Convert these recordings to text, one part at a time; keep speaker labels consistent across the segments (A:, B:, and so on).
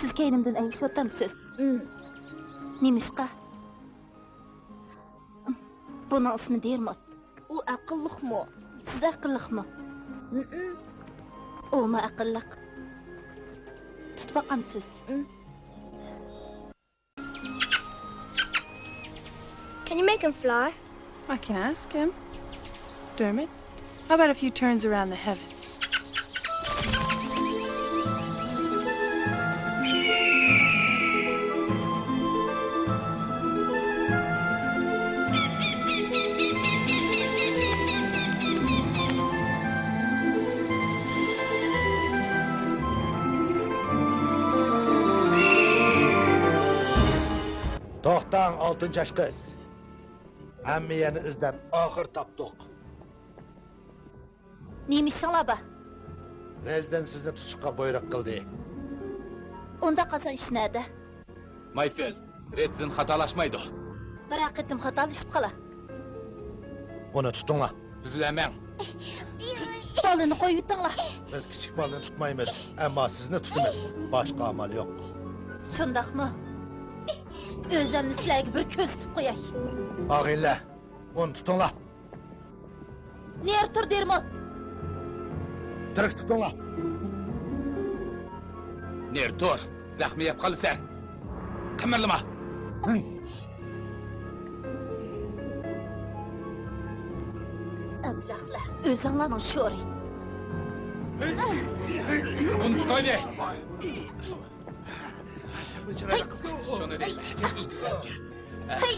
A: Siz keynimden ayışıyotamsiz. Nemişqa? Bunun ismi Dermot.
B: O akıllık mı?
A: Siz akıllıqmı? O mu akıllıq? Tutub bakamsiz.
B: Can you make him fly?
C: I can ask him. Dermot, how about a few turns around the heavens?
D: To'xtang, 6 qiz. Hammiyani izlab oxir topdik.
A: Nemişsin laba?
D: Rezdan sizni tutishga buyruq qildi.
A: Onda qasa iş nerede?
E: Mayfel, Redzin xatolaşmaydı.
A: Biroq etim xatalashib qala.
D: Uni tutinglar.
E: Bizlemem.
A: Balını qo'yib yutinglar.
D: Biz kichik bolani tutmaymiz, ammo sizni tutamiz. Boshqa amal yo'q.
A: Shundaqmi? O'zimni sizlarga bir ko'z tutib qo'yay.
D: Og'aylar, uni tutinglar.
A: Ner tur Dermot?
D: Tirik tutinglar.
E: Nertor, zaxmi yap qolsan. Qimirlama.
A: Ablahlar, o'zinglarning sho'ri.
E: Bunu tutaydı. Şunu değil, çek tutsan.
A: Hey!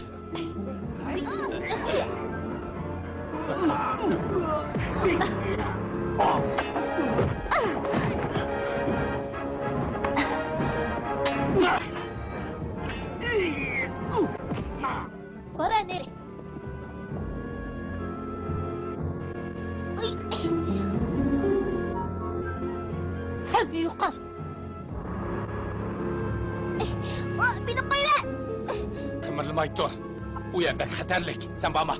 A: Bora nereye? Sen büyük kal. Beni koyma.
E: Qimirlama Tor. U yerda xatarlik, sen bakma.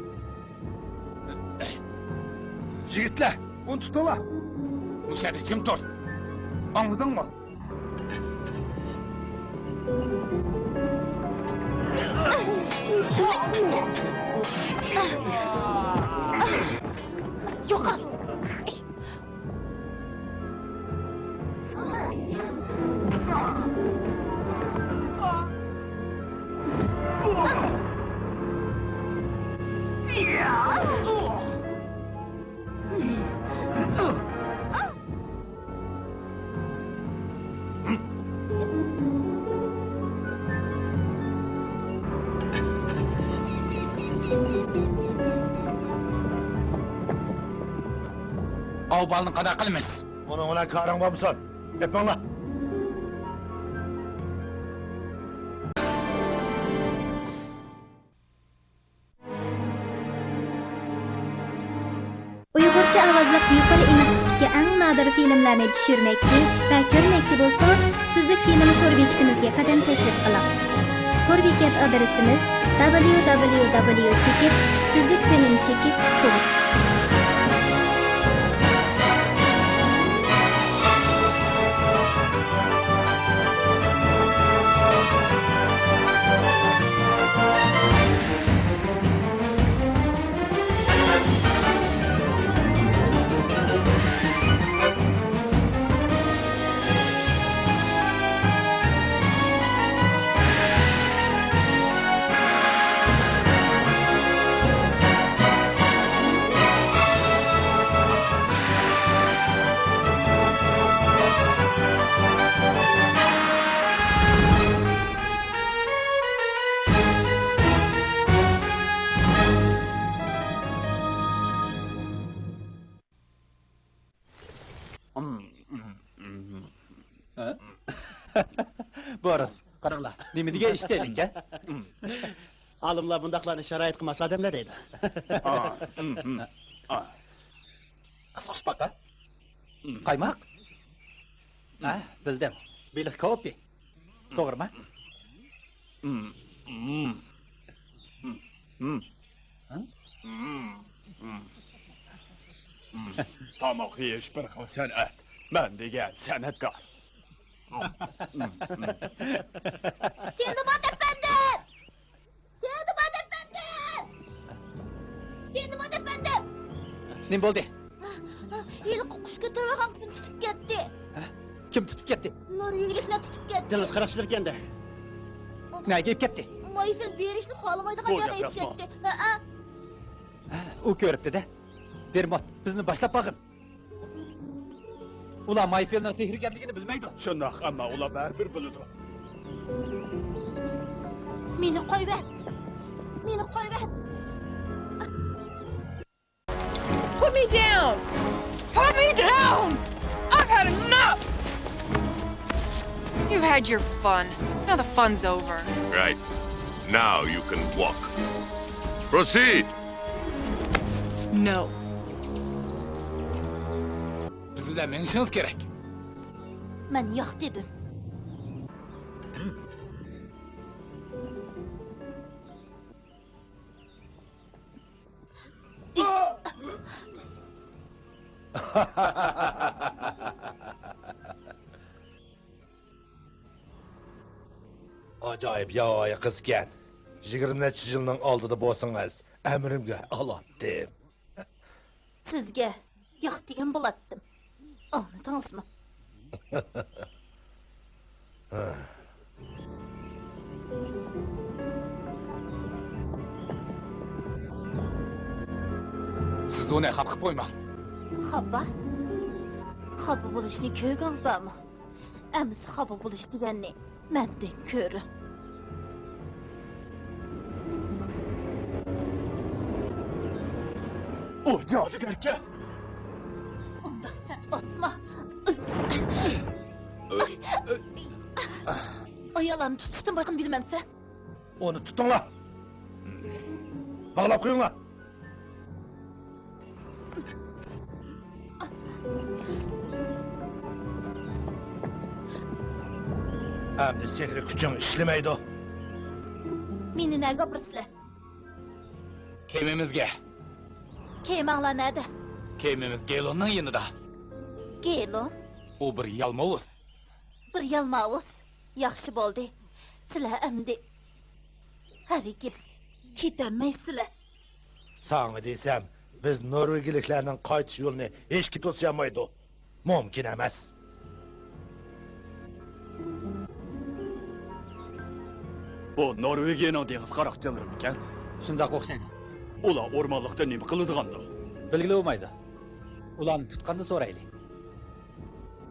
D: Yigitlar, uni tutinglar.
E: O'shada kim tur?
D: Anladingmi?
A: Yo'qol.
E: Av balını qada qilmiz.
D: Uning bilan koring bo'lmasin. Epinglar.
F: Uyg'urcha ovozli yuqori inoqlikdagi eng nodir filmlarni tushirmoqchi va ko'rmoqchi bo'lsangiz, Suzuk film to'r bekitimizga qadam tashrif qiling. To'r bekat adresimiz www.suzukfilm.com.
E: Boris, qaranglar. Nima degan ish deylik, ha?
G: Olimlar bundaqlarni sharoit qilmasa odamlar deydi.
E: Qisqish baqa. Qaymoq? Ha, bildim. Beliq kopi. To'g'rimi?
H: Tomoq yeyish bir xil san'at. Men degan san'atkor.
A: Sindibat efendi! Sindibat efendi! Sindibat efendi!
E: Nim bo'ldi?
A: Yeni kokuş götürüyorken kim tutup gitti?
E: Kim tutib ketdi?
A: Nur yiğilikle tutup gitti.
G: Deniz qaraqchilar endi.
E: Nima kelib ketdi?
A: Mayfil berişini xalamaydigan
G: Bu
A: yana
G: gap
A: ip
G: rasmo.
A: ketdi.
E: U ko'ribdi-da. Dermot, bizni boshlab boqin. Ular Mayfelning sehrgarligini bilmaydi.
G: Shundoq, ammo ular baribir biladi.
A: Meni qo'yib. Meni qo'yib.
C: Put me down! Put me down! I've had enough! You've had your fun. Now the fun's over.
H: Right. Now you can walk. Proceed.
C: No.
E: Biz bilan menishingiz kerak.
A: Men yo'q dedim.
D: Acayip yavaş kızken. 20 yılının aldıda bolsanız, emrimge alatdım.
A: Sizga yo'q degan bo'latdim. Anladingizmi?
E: Siz uni ham qilib qo'ymang.
A: Xafa? Xafa bo'lishni ko'rgansiz bormi? Amsi xafa bo'lish deganni mendek ko'ri.
G: O cadugarga.
A: Unda sen otma. Ayağlarını tutuştun bakın bilmemse.
D: Onu tutun la. Bağlap koyun la. Hem de sehri küçüğün işlemeydi o.
A: Meni ne gapırsızlar?
E: Kemimizga.
A: Keymağlar nerede?
E: Kemimiz Gelonning yanında.
A: Gelin.
E: U bir yalmovuz.
A: Bir yalmavuz. Yaxshi bo'ldi. Sizlar endi harigiz ketemeysizlar.
D: Sana desem, biz Norvegiliklerinin qaytish yo'lini hech kim to'syamaydi. Mumkin emas.
G: Bu Norvegiyaning dengiz qaroqchilari ekan.
E: Shundoq o'xshaydi.
G: Ular o'rmonlikda nima qiladigandir?
E: Bilgili bo'lmaydi. Ularni tutqanda so'raylik.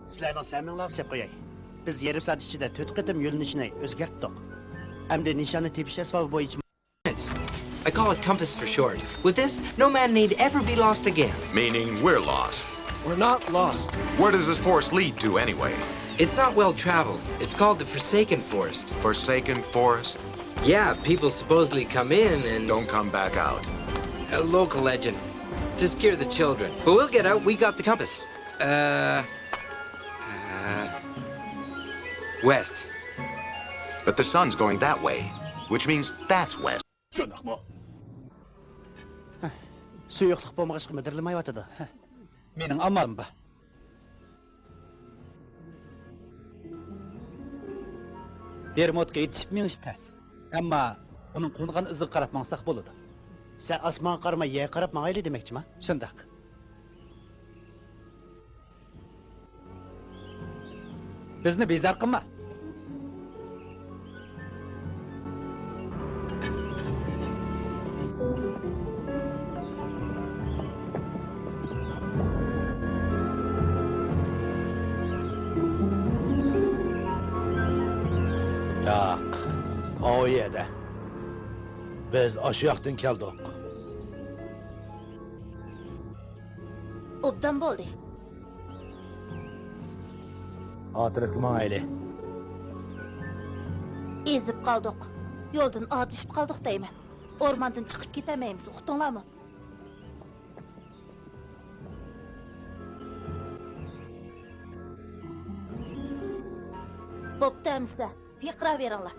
G: Sizlarning saminglarni sep qo'yay. Biz yarim soat ichida 4 qitim yo'linishni o'zgartdik. Hamda nishonni tepish asbobi bo'yicha
I: I call it compass for short. With this, no man need ever be lost again.
H: Meaning we're lost.
J: We're not lost.
H: Where does this forest lead to anyway?
I: It's not well traveled. It's called the Forsaken Forest.
H: Forsaken forest?
I: Yeah, people supposedly come in and...
H: Don't come back out.
I: A local legend. To scare the children. But we'll get out. We got the compass. West.
H: But the sun's going that way, which means that's west.
G: shundoqmi? Suyuqlik bo'lmag'ach midirilmayotidi.
E: Mening amalim bor. Dermotga yetishib menish tez. Ammo uning qo'ngan iziga qarab mangsak bo'ladi.
G: Sen osmon qaramay yer qarab mangayli demoqchimi?
E: Shundoq. Bizni bezar qilma.
D: Yo'q. O yerda. Biz aşı yoqdan keldik.
A: Obdan bo'ldi.
D: Atrık mangayli.
A: Ezib qoldik. Yo'ldan adishib qoldik deyman. O'rmondan chiqib ketamaymiz, uqdinglarmi? Bo'ptamsa, yiqiraveringlar.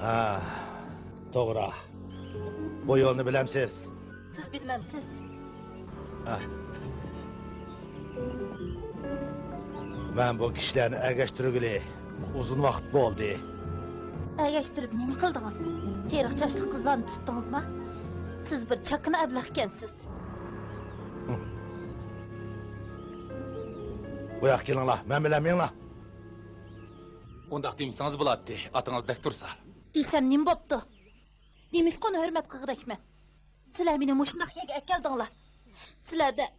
D: Ha, to'g'ri. Bu yolunu bilemsiz.
A: Siz bilmemsiz.
D: Ha. Ben bu kişilerini ergeçtirgili uzun vakit oldu.
A: Ergeçtirip nemi kıldınız? Seyrek çaşlı kızlarını tuttunuz mu? Siz bir çakını ablahkensiz.
D: Bu yak gelin la, ben bilemiyorum la.
E: Ondaq demişsiniz bulatdı, atınız dek tursa.
A: Dilsem nim boptu? Demiş konu hürmet kıgırekmen. Sizler meni muşundaq yege ekeldinlar. Sizlerde...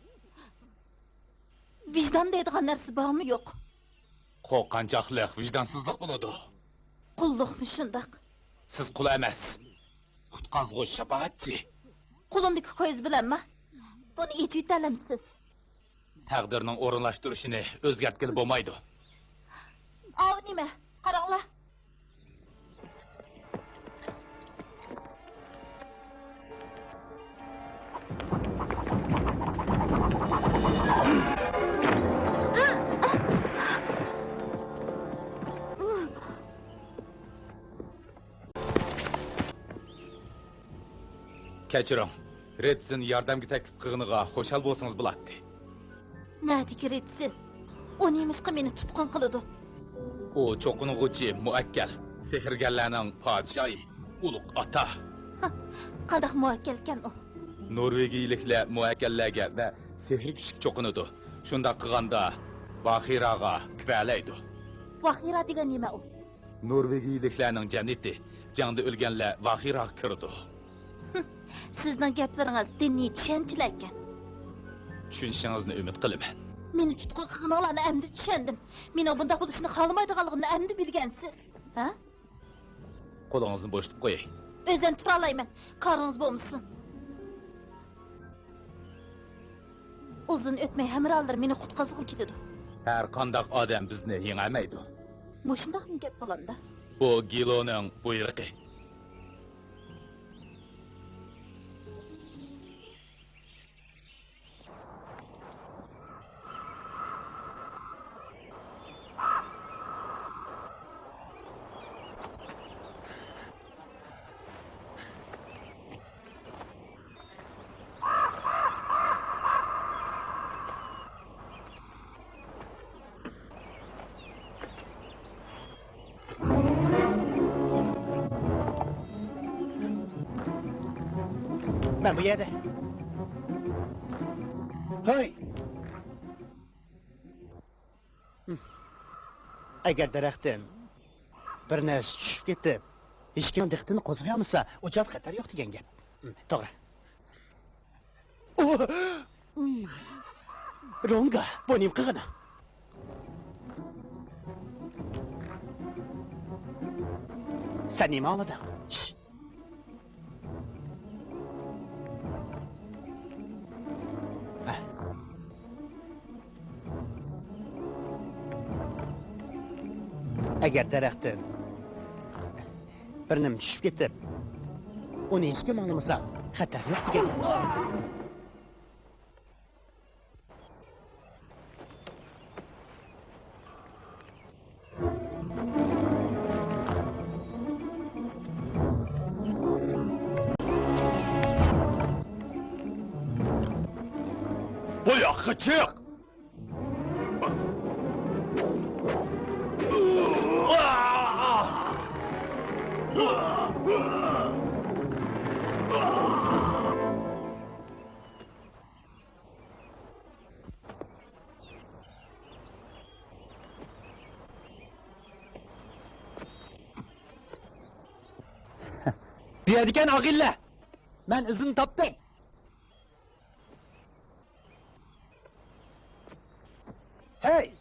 A: vicdan deydiğen nersi bağ mı yok?
E: Qoqancaqlıq, vicdansızlıq buludu.
A: Kulluk mu şundaq?
E: Siz qul emas. Qutqazg'u shafaatchi.
A: Kulumdaki koyuz bilenme. Bunu hiç yutalemsiz.
E: Taqdirning o'rinlashtirishini o'zgartgil bo'lmaydi.
A: Av nime? Qaranglar.
E: Kechiring. Redsin yordamga taklif qilganiga xushal bo'lsangiz bo'ladi.
A: Nadiki retsin? O neymiş ki meni tutkun kılıdı?
E: U cho'qinuvchi muakkal, sehrgarlarning podshoyi, ulug' ota.
A: Qadak muakkelken o.
E: Norvegiyaliklar muakkallarga va sehr kuchga cho'qinadi. Shunda qilganda Vahiraga kvalaydi.
A: Vahira degan nima o?
E: Norvegiyaliklarning jannati, jangda o'lganlar Vahiraga kirdi.
A: Sizning gaplaringiz dinni tushunchilarkan.
E: Tushunishingizni umid qilaman.
A: Meni tutkun kılgınlarını emdi düşendim. Meni bunda buluşunu kalmaydıqalıqını emdi bilgensiz. Ha?
E: Qo'lingizni bo'shatib qo'ying.
A: Özden turalayman. Karınız bo'lmuşsun. Uzun ötmey hemiraldır meni qutqazg'im ketidi.
E: Har qanday odam bizni yengolmaydi.
A: Mushundaq mı gap bo'landa?
E: Bu Giloning buyrug'i.
G: Ben bu yerde. Hay! Eğer derekten bir narsa tushib ketib, hech kim diqqatini qo'zg'ayolmasa, o'char xatar yo'q degan gap. To'g'ri. Ronga, bu nim qilgani? Sen nima olding? Eğer daraxtdan bir nim tushib ketib, uni hech kim olmasa, xatar yo'q degan gap.
D: Bu yakı çık!
E: Deyadigan og'illa. Men izini topdim.
G: Hey!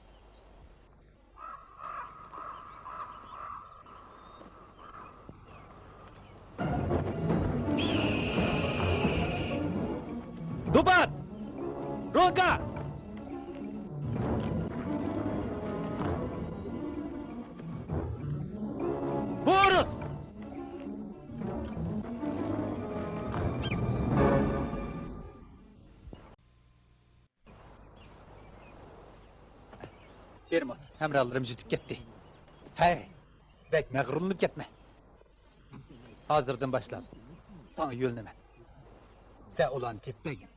E: Dubat! Ronka! Boris! Dermot, hamrohlarim yetib ketdi. Hey, bek mag'rurlanib ketma. Hozirdan boshlab sana yo'lnaman. Sen ulan tepmegin.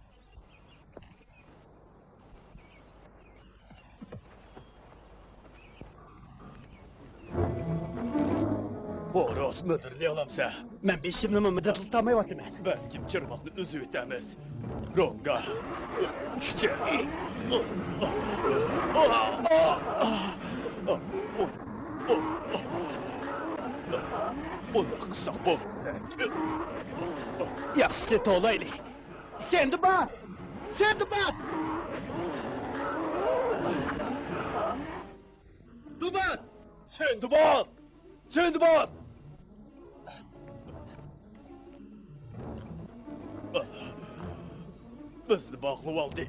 G: Bu rost müdür ne olamsa. Ben beşimle mi müdür tutamayvatım ben.
J: Ben kim çırmaklı üzü etemez. Ronga. İşte. Ona kısa bol.
G: Yaxşı olaylı. Sen de bat. Sen de bat.
J: Duman! Sen duman! Sen duman! Bizni bağlı oldu.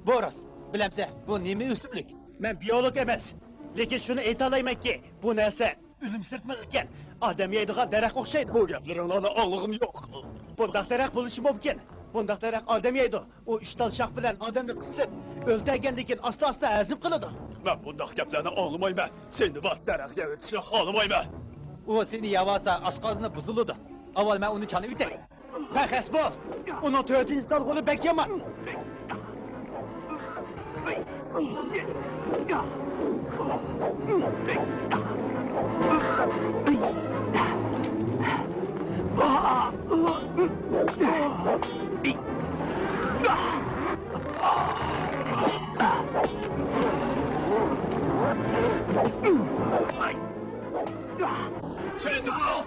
E: Boros, bilemse bu nemi üsüplük?
G: Ben biyolog emas. Lekin şunu aytalayman ki, bu narsa ölüm sirtmiq ekan. Odam yeydigan daraxt o'xshaydi.
J: Bu gaplarına anlığım yok.
G: Bundaq daraxt bo'lishi mumkin. Bundaq daraxt odam yeydi. U 3 tal shox bilan odamni qisib, o'ldirgandan keyin asta-asta hazm qiladi.
J: Ben bundaq gaplarını anlamayman. Sen de bak darak yavetişine anlamayman.
E: O seni yavasa aşkazını buzuludu. Aval ben onu çanı üteyim.
G: Pəxəs bol. Onun 4-cü dalğını bək yaman.
J: Sen de bak!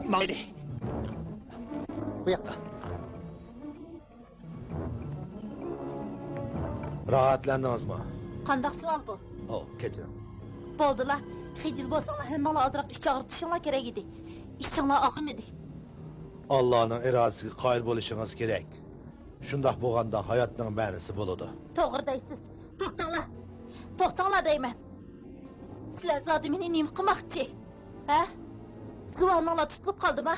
G: Mayli.
D: Bu yoqqa. Rahatlandingizmi?
A: Qandaq savol bu?
D: O, kechiring.
A: Bo'ldilar. Xijil bo'lsanglar hammalar ozroq ish chog'irtishinglar kerak edi. Ishinglar og'imidi.
D: Allohning irodasiga qoyil bo'lishingiz kerak. Shundoq bo'lganda hayotning ma'nosi bo'ladi.
A: To'g'ri deysiz. To'xtanglar. To'xtanglar deyman. Sizlar zodi meni nim qilmoqchi? Ha? Zuvoninglar tutilib qoldimi?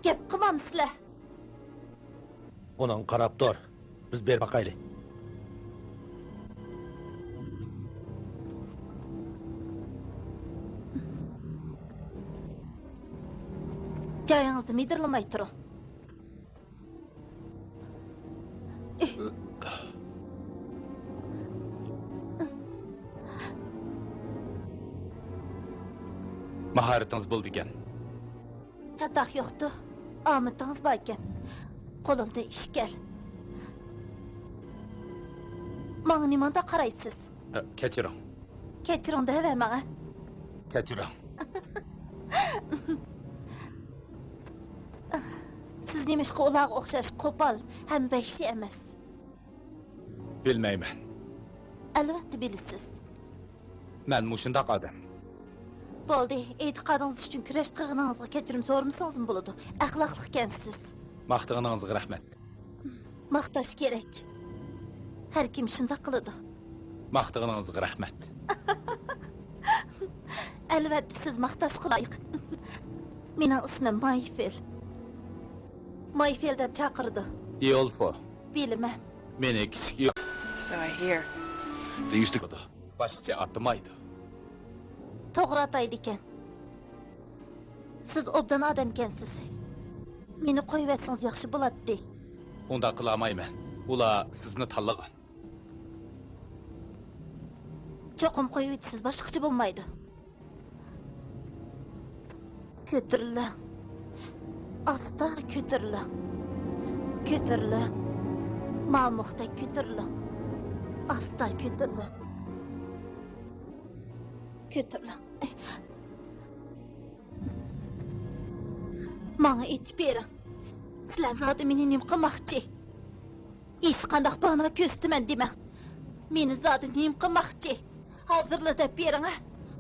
A: Gap qilmamsizlar.
D: Uning qarab tur. Biz berib baqaylik.
A: Joyingizni midirlamay turing.
E: Maharetiniz bo'ldi ekan.
A: Chatoq yo'qdi. Omadingiz bor ekan. Qo'limda ish kel. Menga nimanda qaraysiz?
E: Kechiring.
A: Kechiring deva menga.
E: Kechiring.
A: Siz nemishqa ularga o'xshash qo'pol ham vahshiy emas.
E: Bilmayman.
A: Albatta bilasiz.
E: Men mushundaq odam.
A: Bo'ldi, e'tiqodingiz uchun kurash qilganingizga kechirim so'ramasangiz bo'ladi. Axloqli ekansiz.
E: Maqtag'iningizga rahmat.
A: Maqtash kerak. Har kim shunday qiladi.
E: Maqtag'iningizga rahmat.
A: Albatta siz maqtashga loyiq. Mening ismim Mayfel. Mayfel deb chaqirdi.
E: Yolfo.
A: Bilaman.
E: Meni kichik
C: So I hear.
H: They used to.
E: boshqacha atmaydi.
A: To'g'ri ataydi ekan. Siz obdan odam ekansiz. Meni qo'yib etsangiz yaxshi bo'ladi.
E: Unda qilmayman. Ular sizni tanlagan.
A: Cho'qim qo'yib etsiz boshqacha bo'lmaydi. Ko'tiriling. Asta ko'tiriling. Ko'tiriling. Ma'muqda ko'tiriling. Asta ko'tiriling. Ko'tiriling. Menga aytib bering. Sizlar zodi meni nim qilmoqchi. Hech qanday bana ko'stiman dema. Meni zodi nim qilmoqchi. Hozirla deb bering, ha?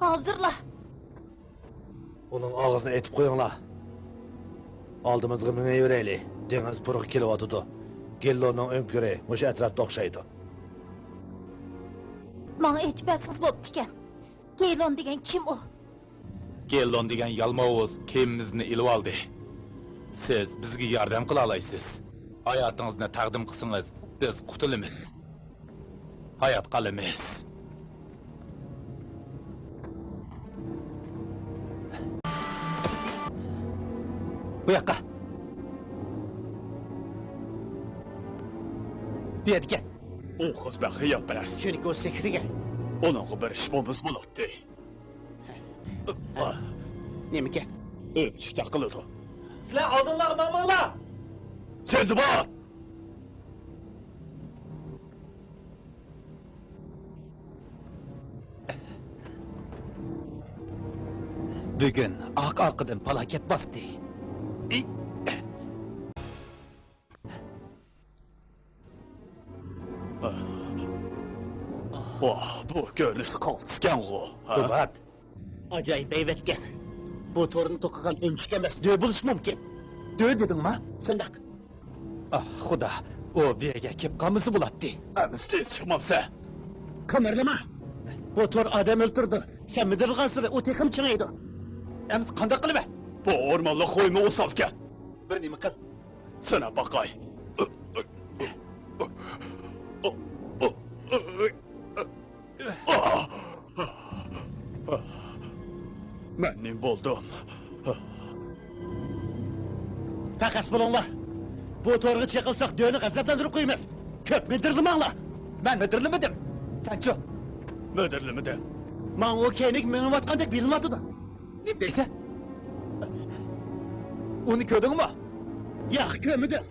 A: Hozirla.
D: Uning og'zini etib qo'yinglar. Oldimizga mingaveraylik. Dengiz puruq kelyotidi. Gelloning o'nkiri o'sha atrofda o'xshaydi.
A: Menga aytib bersangiz bo'pti ekan. Geylon degan kim u?
E: Gellon degan yalmavoz kemimizni ilib oldi. Siz bizga yordam qila olasiz. Hayotingizni taqdim qilsangiz, biz qutulamiz. Hayot qolamiz. Bu yoqqa. Bu yerga kel.
J: U qiz baxiyat bilas.
G: Chunki o sekriga.
J: Onunla bir ish bo'lmas bo'ladi.
G: Nima ke?
J: Ömçükte qiladi.
E: Sizlar oldinlar mamanglar.
J: Sen de bor.
E: Bugun oq-oqidan falokat bosdi.
J: Bu görünüş qaltiskan o.
G: Dubat. Acayip eyvetken. Bu torunu tokagan ömçük emas, dö buluş mumkin. Dö dedin mi? Sındaq.
E: Ah, xudo, o bu yerga kelib qolmasa bo'ladi.
J: Emiz tez çıkmamsa.
G: Kımarlama. Bu tor adam öldürdü. Sen midir qasırı, o tekim çıngaydı.
E: Emiz qanday qilib?
J: Bu ormanla koyma o salken.
E: Bir nima qil.
J: Sana bakay. Ben ne buldum?
G: Takas bulunlar. Bu torunu çekilsek dönü gazaplandırıp koymaz. Köp midirdim ağla.
E: Ben müdürlümedim. Sen şu.
J: Müdürlü mü de?
G: Man o kenik benim vatkandak bilmadı da.
E: Ne deyse? Onu gördün mü?
G: Yak kömüdü.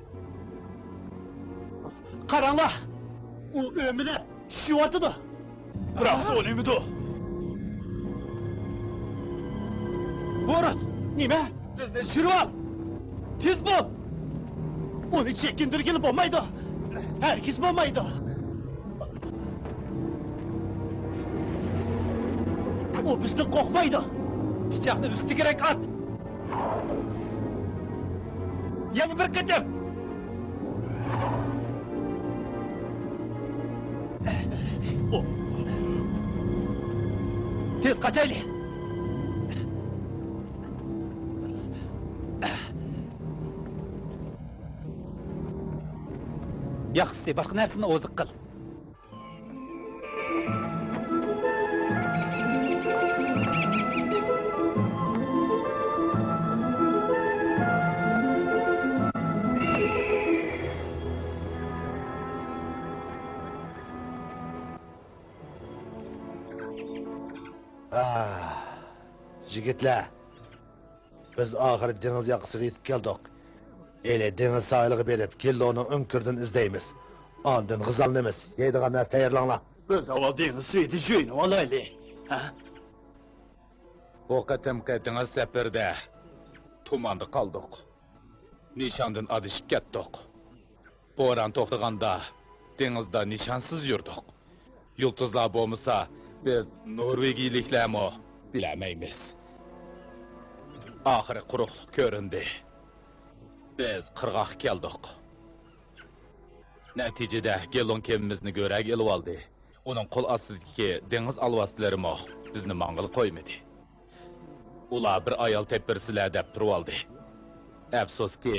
G: Karanla. O ömüne şu vardı da.
J: Bırak o ne mi de?
E: Boris,
G: Nime?
E: bizden şuru al. Tez bul.
G: Onu çekindir gelip olmaydı. Herkes olmaydı. O bizden korkmaydı.
E: Bıçakını üstü gerek at. Yana bir kaçım. Tez kaçaylı. Yaxşısı, başka nersini ozuq qil.
D: Jigitlar, biz oxiri dengiz yoqasiga yetib keldik. Ele dengiz soylig'i berib, Kelloni o'nkirdan izlaymiz. Ondan g'izalnimiz, yeydigan narsa tayyorlanglar.
J: Biz hava deniz suyeti juyunu olaylı. Ha?
E: Bu qatimqi dengiz safarda tumanda qoldik. Nishondan adishib ketdik. Bo'ron to'xtaganda dengizda nishonsiz yurdik. Yulduzlar bo'lmasa, biz Norvegiyaliklarmi bilamaymiz. Oxiri quruqlik ko'rindi. Biz qirg'oqqa keldik. Natijada Gellon kemimizni go'rak ilib oldi. Uning qo'l ostidagi dengiz alvaslarimi bizni mang'il qo'ymadi. Ular bir ayol tepirsilar deb turib oldi. Afsuski,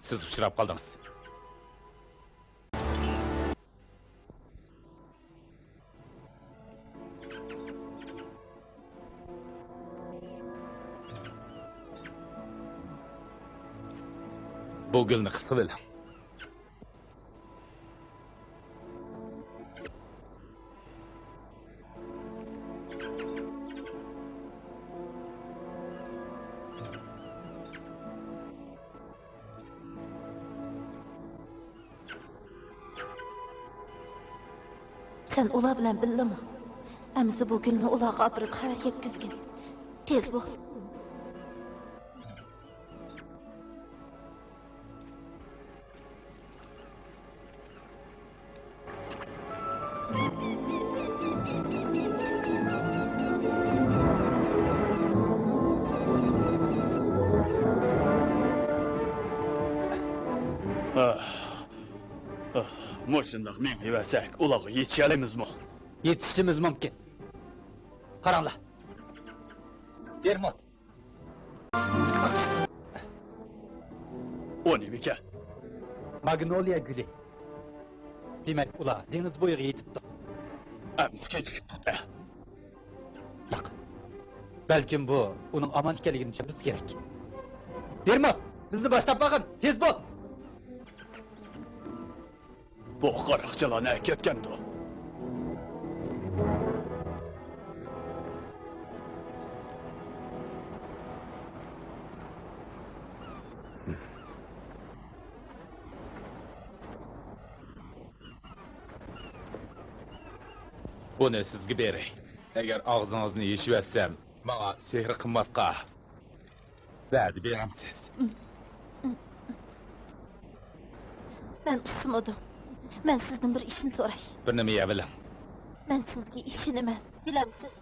E: siz uchrab qoldingiz. Bu gülni qisib bil.
A: Sen ular bilan bildimi? Emzi bu gülni ularga olib xabar yetkizgin. Tez bo'l.
J: Moşundaq men yevasak, ulağı yetişelimizmi?
E: Yetişishimiz mumkin. Qaranglar. Dermot.
J: O nimikan?
E: Magnolia gülü. Demek ula deniz boyu yetipti.
J: Emsi kechikdi.
E: Yo'q. Balkim bu uning omon ekanligini tushunimiz kerak. Dermot, bizni boshlab boqin, tez bo'l.
J: Bu qaroqchilarni ketgandi.
E: Buni sizga beray. Agar og'zingizni yechib etsam, menga sehr qilmasqa. Va'da beramsiz.
A: Ben usmadım. Ben sizden bir işini soray.
E: Bir nima yebilim.
A: Ben sizge işinimen. Bilemsiz.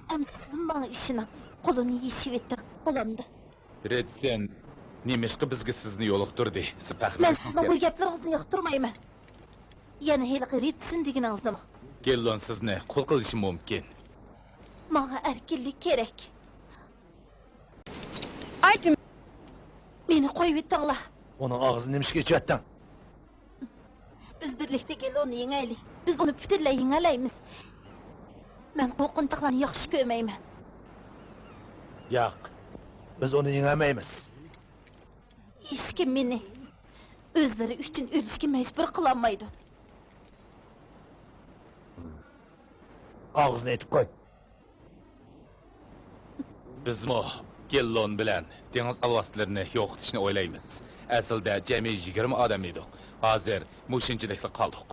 A: Hem sizin bana işine kolunu yiyişip ettin. Olamdı.
E: Red sen nemişki bizga sizni yo'liqtirdi. Siz
A: Ben
E: fahmlaysiz
A: sizin bu
E: kerak.
A: gaplarınızı yaktırmayayım. Yani heliqi retsin degin ağzıma.
E: Kellon sizni qul qilishi mumkin.
A: Bana erkinlik gerek.
C: I
A: Beni koyup ettinler.
D: Onun ağzını nemişke içettin?
A: Biz birlikte gel onu yengeyli. Biz onu bütünle yengeleyimiz. Ben korkunçaklarını yakşı görmeyim.
D: Yo'q. Biz onu yengemeymiz.
A: Hiç kim beni özleri üçün ölüşke mecbur kılanmaydı.
D: Ağzını etip koy.
E: Bizmi Kellon bilan dengiz alvastlarini yo'qotishni o'ylaymiz. Aslida jami 20 odam edik. Hozir mushinchilikda qoldik.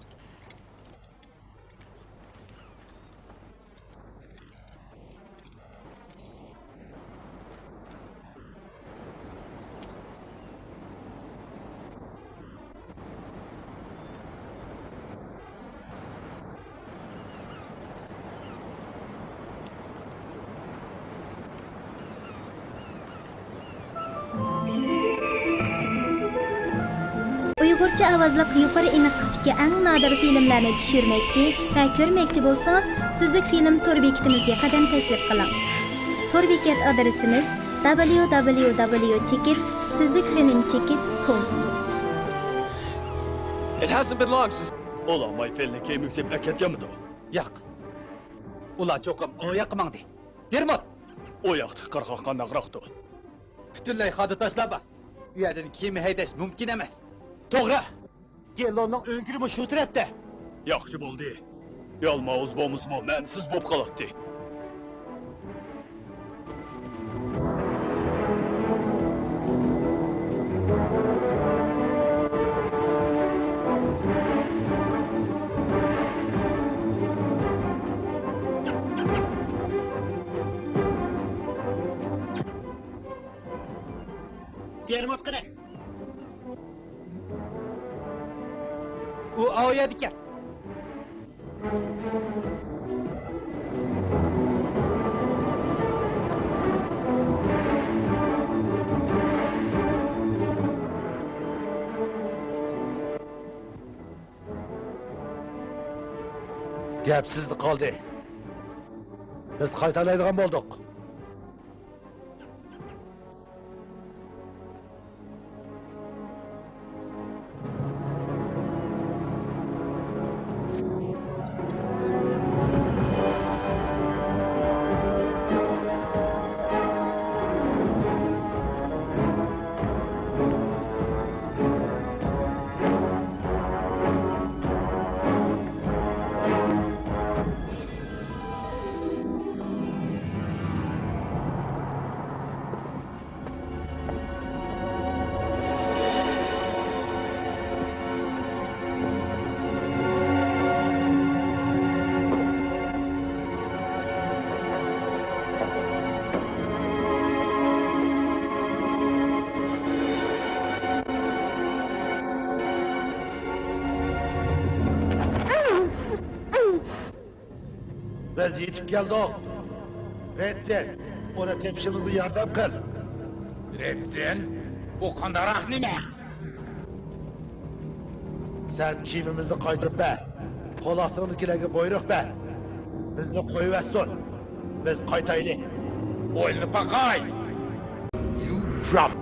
F: Uyg'urcha ovozli yuqori aniqlikdagi eng nodir filmlarni tushirmoqchi va ko'rmoqchi bo'lsangiz, Suzuk film tor bekitimizga qadam tashrif qiling. Tor bekat adresimiz www.suzukfilmchekit.com.
J: It hasn't been long since... Olamay felni kemik ketganmidi?
E: Yo'q. Ular cho'qim oyoq qilmangdi. Dermot,
J: O yoqda qirg'oq qandaqroqdi.
E: butunlay xodi tashlab. U yerdan kema haydash mumkin emas.
G: To'g'ri. Kellonning o'ngirimi shu tarafda.
J: Yaxshi bo'ldi. Yalmavuz bo'lmizmi, mensiz bo'lib qoladi.
G: Dermot qara.
E: U oyat ekan.
D: Gap sizda qoldi. Biz qaytalaydigan bo'ldik. Biz yetib keldik. Retsen, ona tepşimizde yardım kıl.
E: Retsen, bu qandaroq nima?
D: Sen kiyimimizni qaytirib be. Qo'l ostinikilarga buyruq be. Bizni qo'yib etsin. Biz qaytaylik.
E: Oyunu bakay.
D: You prom.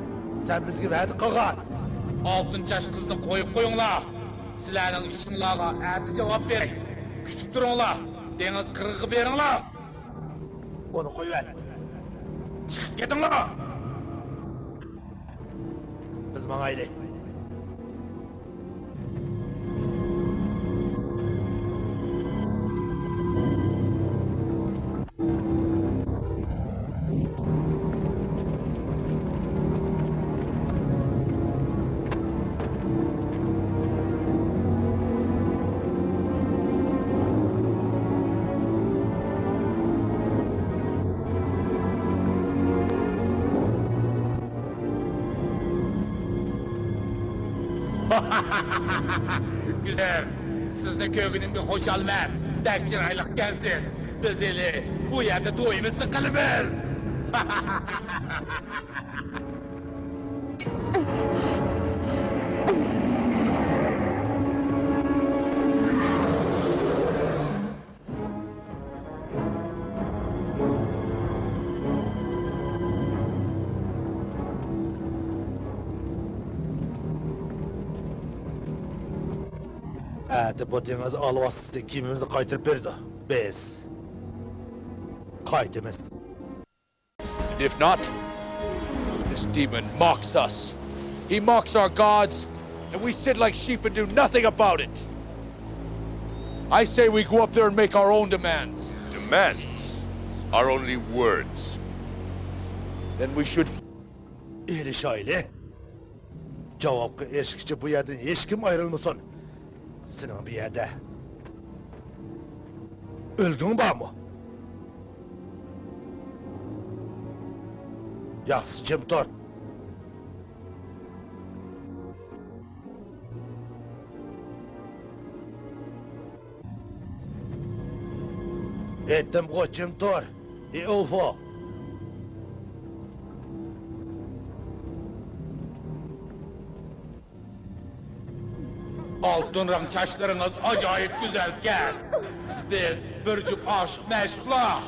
D: Sen bizge vədi qılğan.
E: Altın yaş kızını koyup koyunla. Sizlerinin işinlağa adi cevap verin. Kütüp durunla. Deniz kırığı verinla.
D: Onu koyuver.
E: Çıkıp gidin la.
D: Biz mağaylı.
E: Güzel. Sizni kögünün bir hoş almam. Dek çıraylık gensiz. Biz eli bu yerde doyumuzni qilimiz.
D: Ədi bu deniz alvasızdı kimimizi qaytırıp verdi. Biz. Qaytımız.
J: And if not, this demon mocks us. He mocks our gods, and we sit like sheep and do nothing about it. I say we go up there and make our own demands.
K: Demands are only words.
J: Then we should
D: Eli şaili. Cevapkı eşkişçi bu yerden hiç kim ayrılmasın. Senin bir yerde. Öldün var mı? Yaxşı kim dur? Ettim koçum dur. Ufo.
E: Altın renk çaşlarınız acayip güzelken. Biz bir cüp aşık meşkla.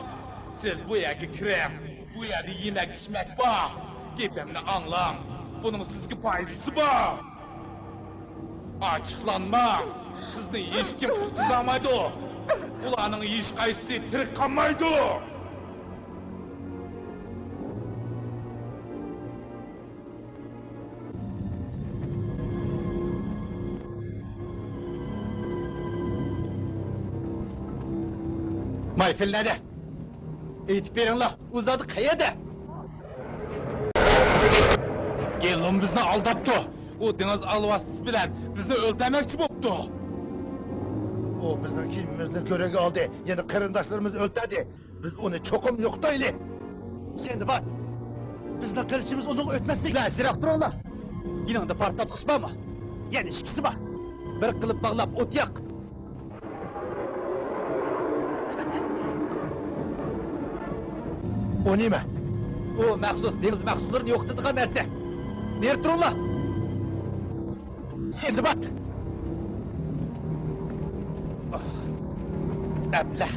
E: Siz bu yerge kirem, bu yerde yemek içmek var. Gepimni anlam. Bunun sizge faydası var. Açıklanma. Sizni hiç kim kurtulamaydı. Ulanın hiç kaysı tirik kalmaydı. Mayfil nerede? Eğitip verin la, uzadı kayada. Gelin bizni aldaptı. O deniz alvasız bilen bizni öldürmekçi boptu.
D: O bizden kimimizle göregi aldı. Yani kırındaşlarımız öldürdü. Biz onu çokum yoktaylı.
G: Şimdi bak. Bizden kılıçımız onun ötmezdik.
E: Sizler sirak durun la. Yine de partlatışma mı?
G: Yani işkisi var.
E: Bir kılıp bağlap ot yak.
D: O neyme?
E: O məxsus deniz məxsusların yoxladığı нәрсе. Nerede durun la? Şimdi bak. Əbləh.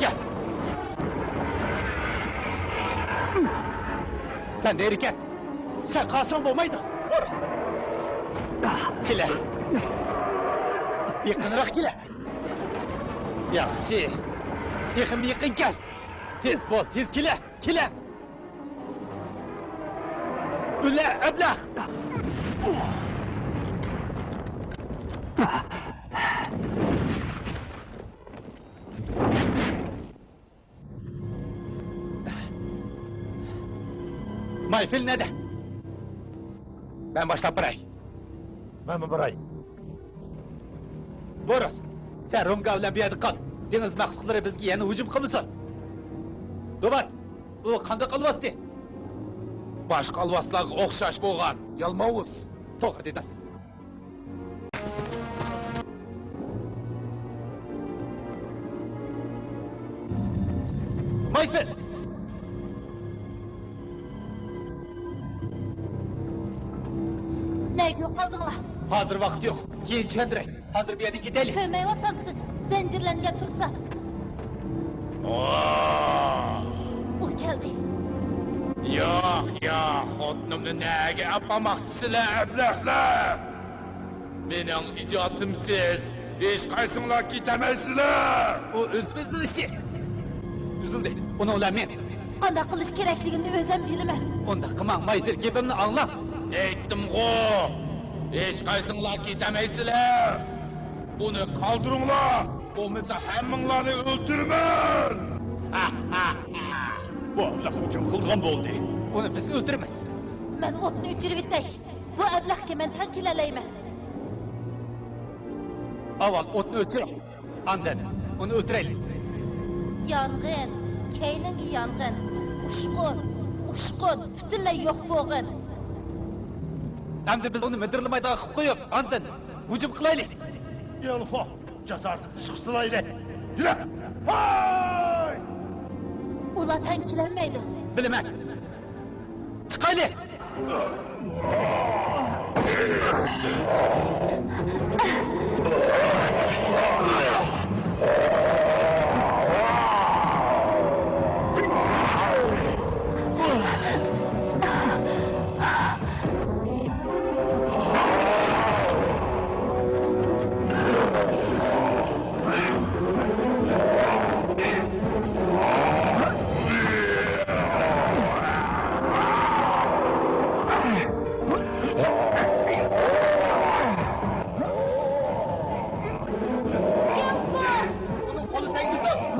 E: Gel. Sen de hareket.
G: Sen kalsan olmaydı.
E: Kile. Yakınırak kile. Yaxşı. Texin bir yakın gel. Tez bol, tez kile, kile. Üle, əbləh. Mayfil nerede? Ben başlap bıray.
D: Ben mi bıray?
E: Boros, sen Rumgav'la bir yerde kal. Deniz məxsusları bizge yeni hücum kılmışsın. Dobat, o kanda kalvastı. Başka alvaslar okşaş boğan, yalmavuz. Toğa dedas. Mayfil!
A: Nega yo'qoldinglar?
E: Hozir vaqt yo'q. Keyin tushundiray. Hozir bu yerdan ketaylik.
A: Ko'mayapsiz. Zanjirlangan tursa. U keldi.
E: Yo'q, xotinimni nega apamaqchisizlar, ablahlar? Mening ijodimsiz hech qaysinglar ketamaysizlar. U o'zimizning ishi. Üzüldü. Onu ular men.
A: Qanday qilish kerakligini o'zim bilaman.
E: Onda qilmang, maydir gapimni anglab. Aytdim-ku. Hech qaysinglar ketamaysizlar. Buni qoldiringlar. Bo'lmasa hammanglarni o'ldiraman. Bu ablah uchun qilgan bo'ldi. Uni biz o'ldiramiz.
A: Men o'tni o'chirib etay. Bu ablahga men tan kelalayman.
E: Avval o'tni o'chirib, andan uni o'ldiraylik.
A: Yong'in, keyingi yong'in. Ushqun, butunlay yo'q bo'lgan.
E: Endi biz uni midirlamaydan qilib qo'yib, andan hujum qilaylik.
D: Elfo, jasartimizni chiqsilayli. Yura! Hay!
A: Ular tan kelanmaydi.
E: Bilaman. Chiqaylik.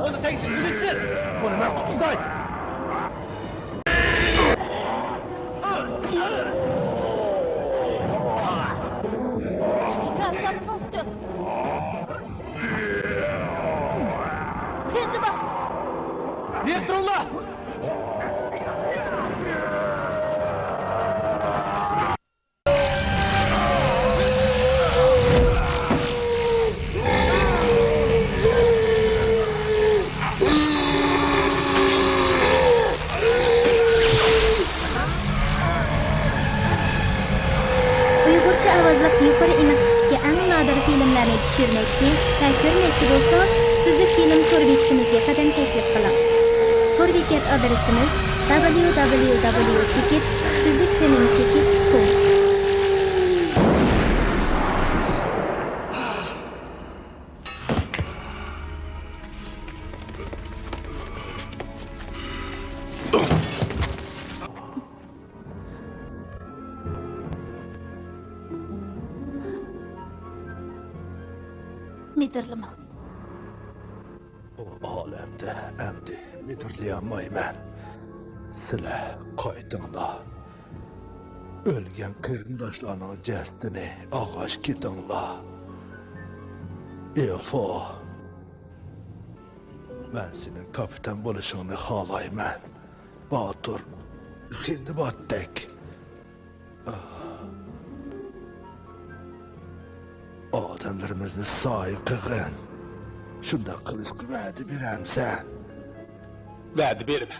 E: Onu teksin, yürüsün.
D: Bunu ben kutluday.
A: Çarpsamsızca. Sen de bak.
E: Niyetullah!
F: Uyg'urcha ovozli yuqori aniqlikdagi eng nodir filmlarni tushirmoqchi va ko'rmoqchi bo'lsangiz, sizni film to'r bekitimizga qadam tashrif qiling. To'r bekat adresimiz www.sizikfilmchekit.com.
A: Midirlima.
D: Bu olamda endi midirlayolmayman. Sizlar qaytinglar. O'lgan qarindoshlarning jasadini og'ash ketinglar. Elfo. Men senin kapitan bo'lishingni xohlayman. Botur, Sindibaddek. Odamlarimizni soy qilgin. Shunda qilishga va'da beramsan.
E: Va'da berma.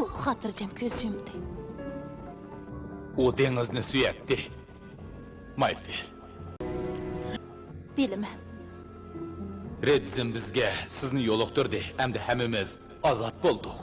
A: U xotirjam ko'z yumdi.
E: U dengizni suyakdi. Mayfil.
A: Bilaman.
E: Redzim bizga sizni yo'liqtirdi. Endi hammamiz ozod bo'ldik.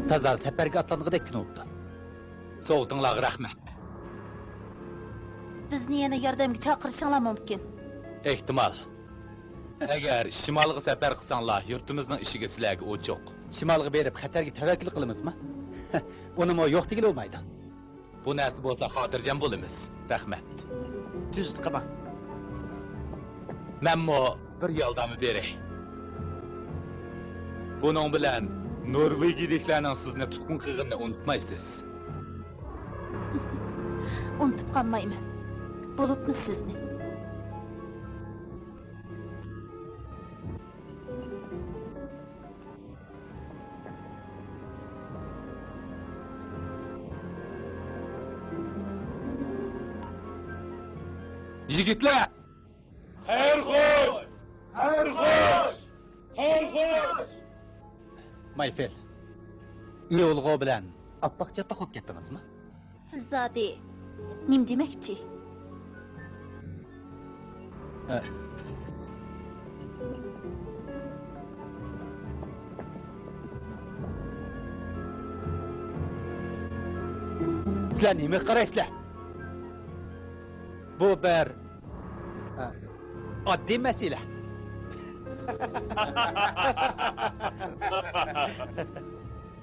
E: Tazar seferge atlandığıdek oldu. Soğutunlar rahmet.
A: Bizni yana yordamga chaqirishinglar mumkin.
E: Ehtimal. Agar shimolga safar qilsanglar, yurtimizning ishiga sizlarga o'choq. Shimolga berib xatarga tavakkul qilamizmi? Unimi yo'q degil olmaydi. Bu narsa bo'lsa xotirjam bo'lamiz. Rahmat.
G: Düz qilma.
E: Menmo bir yordamı beray. Buning bilan Norvegiyaliklarning sizni tutqun qilganini unutmaysiz.
A: unutup kalmayman. Bulupmu sizni?
E: Yigitlar! Xayr xo'sh! Xayr xo'sh! Xayr xo'sh! Mayfel. Yo'lg'o bilan appoq-chappoq bo'lib ketdingizmi?
A: Siz zodi nim demakchi?
E: Sizlar nima qaraysizlar? Bu bir oddiy masala.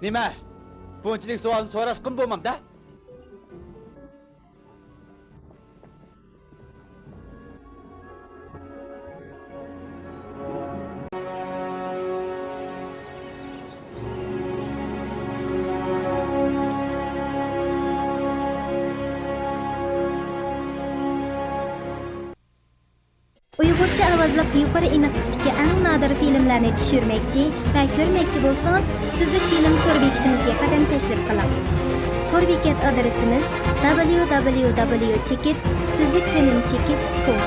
E: Nima? Bunchalik savolni so'rashqim bo'lmamda?
F: Uyg'urcha ovozli yuqori aniqlikdagi eng nodir filmlarni tushirmoqchi va ko'rmoqchi bo'lsangiz, sizni film to'r bekitimizga qadam tashrif qiling. To'r bekat adresimiz www.sizikfilmchekit.com.